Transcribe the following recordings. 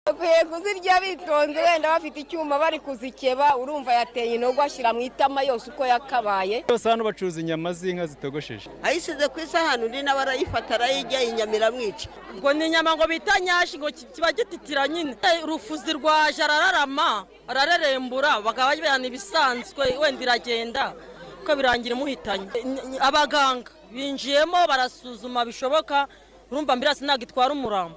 bakwiye kuzirya bitonze, wenda bafite icyuma bari kuzikeba, urumva yateye inogo ashyira mu itama yose uko yakabaye. Bose hano bacuruza inyama z'inka zitogosheje, ayisize ku isahani undi nawe arayifata arayirya, inyama iramwica. Ngo ni inyama ngo bita nyashi, ngo kiba gititira nyine, urufuzi rwaje arararama ararerembura, bakaba bajyana ibisanzwe, wenda iragenda ko birangira imuhitanye. Abaganga binjiyemo barasuzuma bishoboka, urumva mbirasi ntabwo itwara umurambo,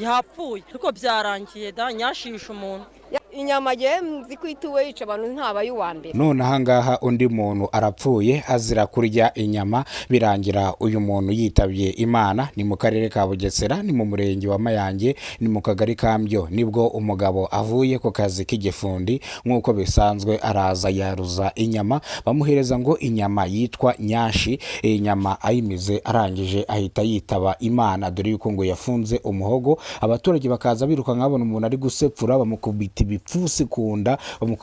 yapfuye ariko byarangiye da nyashisha umuntu. Inyama nzi ko ituwe yica abantu ntabaye uwa mbere. None ahangaha undi muntu arapfuye azira kurya inyama, birangira uyu muntu yitabye Imana. Ni mu karere ka Bugesera, ni mu murenge wa Mayange, ni mu kagari Kambyo, nibwo umugabo avuye ku kazi k'igifundi nk'uko bisanzwe araza yaruza inyama, bamuhereza ngo inyama yitwa nyashi. Iyi nyama ayimize arangije ahita yitaba Imana, dore yuko ngo yafunze umuhogo. Abaturage bakaza biruka nkabona umuntu ari gusepfura, bamukubita ibipfusi kunda, ngo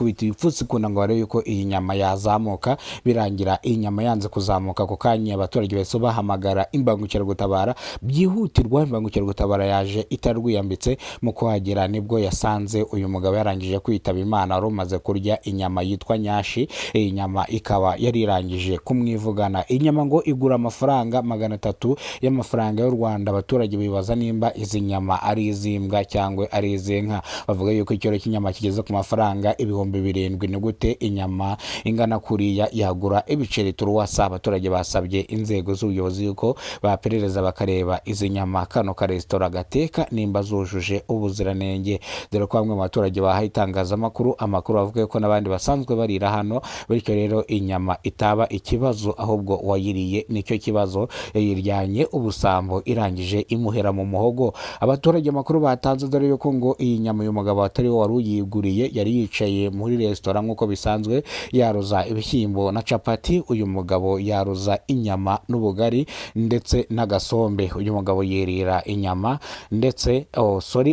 barebe yuko iyi nyama yazamuka. Birangira iyi nyama yanze kuzamuka, ako kanya abaturage bose bahamagara imbangukiragutabara byihutirwa. Imbangukiragutabara yaje itarwiyambitse, mu kuhagera nibwo yasanze uyu mugabo yarangije kwitaba Imana, wari umaze kurya inyama yitwa nyashi. Iyi nyama ikaba yarirangije kumwivugana. Inyama ngo igura amafaranga 300 y'amafaranga y'u Rwanda. Abaturage bibaza nimba izi nyama ari izimbwa cyangwa ari izinka. Bavuga yuko ikiro cy'inyama kigeze ku mafaranga 7,000. Ni gute inyama ingana kuriya yagura ibiceri turuwasa? Abaturage basabye inzego z'ubuyobozi yuko baperereza bakareba izi nyama kano ka resitora gateka nimba zujuje ubuziranenge, dore ko bamwe mu baturage bahaye itangazamakuru amakuru bavuga ko n'abandi basanzwe barira hano, bityo rero inyama itaba ikibazo ahubwo wayiriye nicyo kibazo. Yiryanye ubusambo irangije imuhera mu muhogo. Abaturage amakuru batanze dore yuko ngo iyi nyama uyu mugabo atari we wari uyiguriye, yari yicaye muri resitora nk'uko bisanzwe yaruza ibishyimbo na capati. Uyu mugabo yaruza inyama n'ubugari ndetse n'agasombe. Uyu mugabo yirira inyama ndetse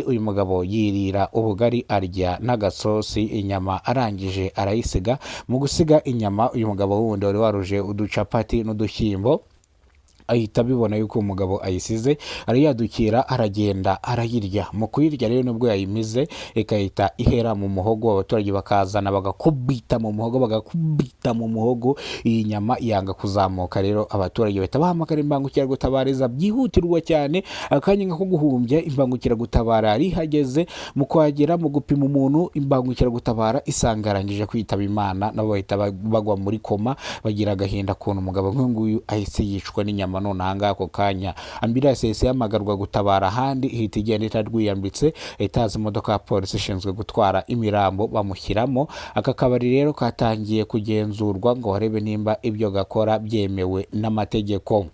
uyu mugabo yirira ubugari arya n'agasosi. Inyama arangije arayisiga. Mu gusiga inyama uyu mugabo wundi wari waruje uducapati n'udushyimbo ahita bibona yuko umugabo ayisize, ariyadukira aragenda arayirya. Mu kuyirya rero nubwo yayimize ikahita ihera mu muhogo, abaturage bakazana bagakubita mu muhogo, iyi nyama yanga kuzamuka. Rero abaturage bahita bahamagara imbangukiragutabara byihutirwa cyane. Akanya ko guhumbya imbangukiragutabara rihageze, mu kwagera mu gupima umuntu imbangukiragutabara isanga arangije kwitaba Imana, nabo bahita bagwa muri koma, bagira agahinda kuntu umugabo nk'uyu ahise yicwa n'inyama. None ahangaha ako kanya ambulance yahise yamagarwa gutabara ahandi, ihita igenda itarwiyambitse, itazi imodoka ya polisi ishinzwe gutwara imirambo bamushyiramo. Aka kabari rero katangiye kugenzurwa ngo barebe nimba ibyo gakora byemewe n'amategeko.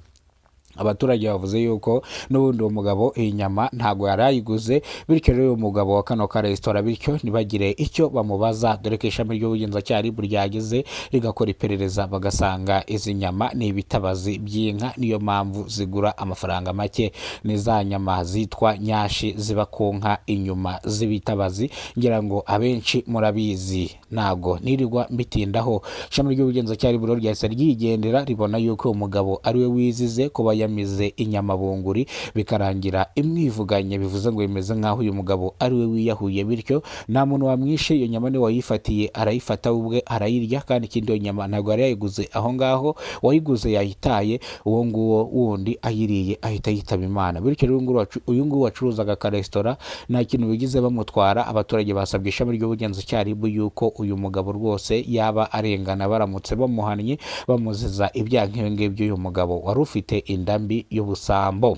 Abaturage bavuze yuko n'ubundi uwo mugabo iyi nyama ntago yarayiguze, bityo rero uyu mugabo wa kano ka resitora bityo ntibagire icyo bamubaza, dore ko ishami ry'ubugenzacyaha ryageze rigakora iperereza bagasanga izi nyama ni ibitabazi by'inka, niyo mpamvu zigura amafaranga make. Ni za nyama zitwa nyashi ziba ku nka inyuma z'ibitabazi, ngira ngo abenshi murabizi, ntago nirirwa mbitindaho. Ishami ry'ubugenzacyaha buro ryahise ryigendera, ribona yuko umugabo ari we wizize kuba yamize inyama bunguri, bikarangira imwivuganye. Bivuze ngo bimeze nk'aho uyu mugabo ari we wiyahuye, bityo nta muntu wamwishe. Iyo nyama ni wayifatiye arayifata ubwe arayirya, kandi ikindi iyo nyama ntabwo yari yayiguze aho ngaho, wayiguze yayitaye, uwo nguwo wundi ayiriye ahita yitaba Imana. Bityo rero uyu nguwo wacuruzaga ka resitora nta kintu bigize bamutwara. Abaturage basabye ishami ry'ubugenzacyaha yuko uyu mugabo rwose yaba arengana, baramutse bamuhannye bamuziza ibyaha nk'ibi ngibyo uyu mugabo wari ufite inda mbi y'ubusambo.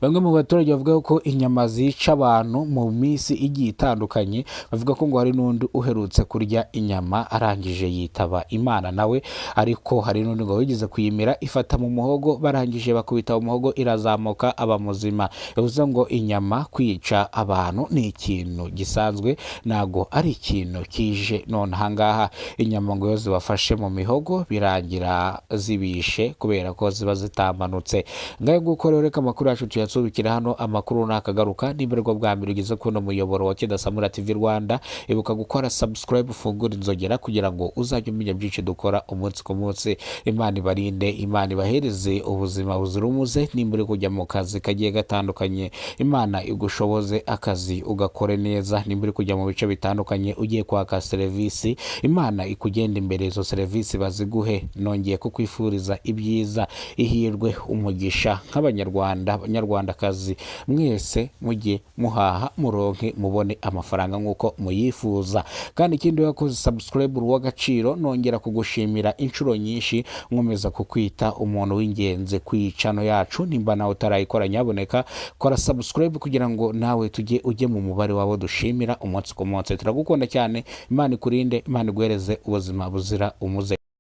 Bamwe mu baturage bavuga ko inyama zica abantu mu minsi igiye itandukanye. Bavuga ko ngo hari n'undi uherutse kurya inyama arangije yitaba Imana nawe, ariko hari n'undi ngo wigeze kuyimira ifata mu muhogo, barangije bakubita mu muhogo irazamuka aba muzima. Bivuze ngo inyama kwica abantu ni ikintu gisanzwe, nago ari ikintu kije. None ahangaha inyama ngo iyo zibafashe mu mihogo birangira zibishe kubera ko ziba zitamanutse. Ngayo nguko rero reka amakuru yacu yacu tuyasubikira hano. Amakuru nakagaruka nimberwa bwa mbere ugeze kuno muyoboro wa Kidasamura TV Rwanda, ibuka gukora subscribe, ufungura inzogera kugira ngo uzajye umenya byinshi dukora umunsi ku munsi. Imana ibarinde, Imana ibahereze ubuzima buzira umuze. Nimbere kujya mu kazi kagiye gatandukanye, Imana igushoboze akazi ugakore neza. Nimbere kujya mu bice bitandukanye ugiye kwaka serivisi, Imana ikugenda imbere, izo serivisi baziguhe. Nongeye kukwifuriza ibyiza, ihirwe, umugisha nk'abanyarwanda, abanyarwandakazi mwese mujye muhaha muronke mubone amafaranga nk'uko muyifuza. Kandi ikindi yakoze subscribe w'agaciro, nongera kugushimira inshuro nyinshi, nkomeza kukwita umuntu w'ingenzi ku icano yacu. Nimba nawe utarayikora, nyaboneka kora subscribe kugira ngo nawe ujye mu mubare wabo dushimira umunsi ku munsi. Turagukunda cyane, Imana ikurinde, Imana iguhereze ubuzima buzira umuze.